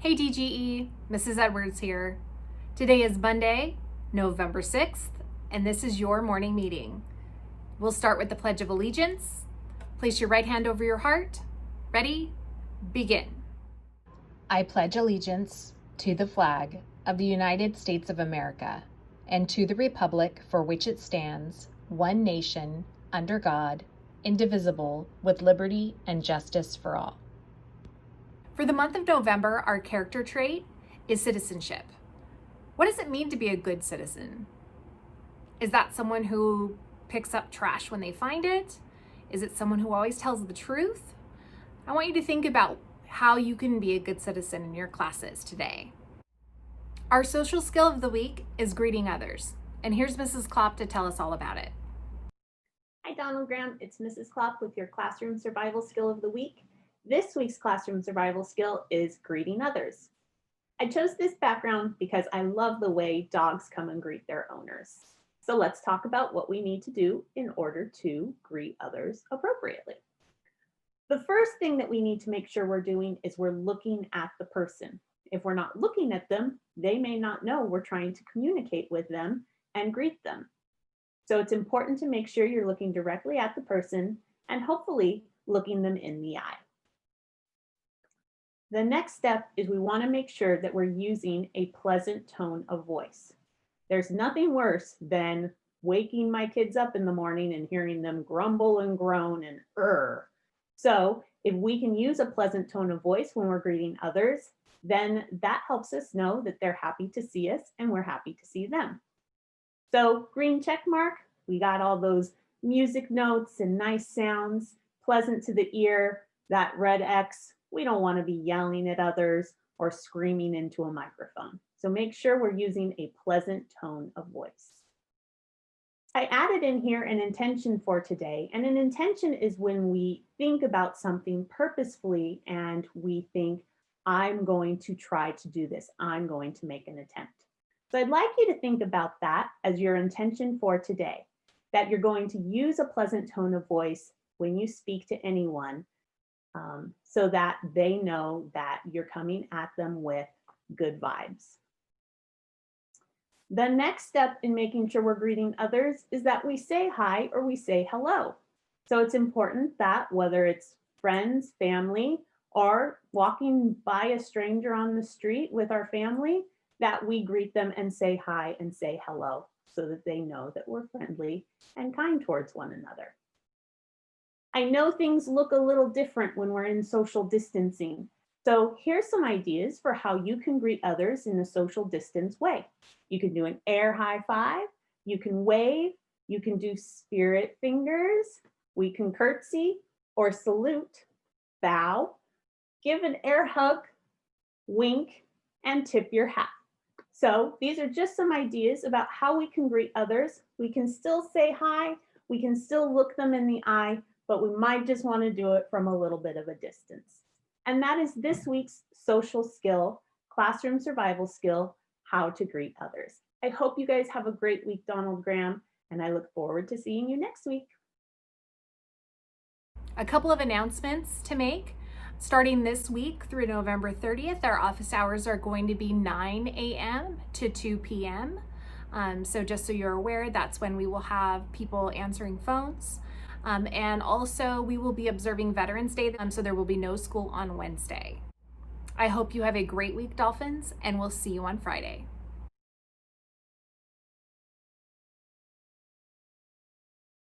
Hey DGE, Mrs. Edwards here. Today is Monday, November 6th, and this is your morning meeting. We'll start with the Pledge of Allegiance. Place your right hand over your heart. Ready? Begin. I pledge allegiance to the flag of the United States of America and to the republic for which it stands, one nation, under God, indivisible, with liberty and justice for all. For the month of November, our character trait is citizenship. What does it mean to be a good citizen? Is that someone who picks up trash when they find it? Is it someone who always tells the truth? I want you to think about how you can be a good citizen in your classes today. Our social skill of the week is greeting others. And here's Mrs. Klopp to tell us all about it. Hi, Donald Graham. It's Mrs. Klopp with your classroom survival skill of the week. This week's classroom survival skill is greeting others. I chose this background because I love the way dogs come and greet their owners. So let's talk about what we need to do in order to greet others appropriately. The first thing that we need to make sure we're doing is we're looking at the person. If we're not looking at them, they may not know we're trying to communicate with them and greet them. So it's important to make sure you're looking directly at the person and hopefully looking them in the eye. The next step is we want to make sure that we're using a pleasant tone of voice. There's nothing worse than waking my kids up in the morning and hearing them grumble and groan and So if we can use a pleasant tone of voice when we're greeting others, then that helps us know that they're happy to see us and we're happy to see them. So green check mark, we got all those music notes and nice sounds, pleasant to the ear. That red X, we don't want to be yelling at others or screaming into a microphone. So make sure we're using a pleasant tone of voice. I added in here an intention for today, and an intention is when we think about something purposefully and we think, I'm going to try to do this. I'm going to make an attempt. So I'd like you to think about that as your intention for today, that you're going to use a pleasant tone of voice when you speak to anyone so that they know that you're coming at them with good vibes. The next step in making sure we're greeting others is that we say hi or we say hello. So it's important that whether it's friends, family, or walking by a stranger on the street with our family, that we greet them and say hi and say hello so that they know that we're friendly and kind towards one another. I know things look a little different when we're in social distancing. So here's some ideas for how you can greet others in a social distance way. You can do an air high five, you can wave, you can do spirit fingers, we can curtsy or salute, bow, give an air hug, wink, and tip your hat. So these are just some ideas about how we can greet others. We can still say hi, we can still look them in the eye, but we might just want to do it from a little bit of a distance. And that is this week's social skill, classroom survival skill, how to greet others. I hope you guys have a great week, Donald Graham, and I look forward to seeing you next week. A couple of announcements to make. Starting this week through November 30th, our office hours are going to be 9 a.m. to 2 p.m. So just so you're aware, that's when we will have people answering phones. And also we will be observing Veterans Day, so there will be no school on Wednesday. I hope you have a great week, Dolphins, and we'll see you on Friday.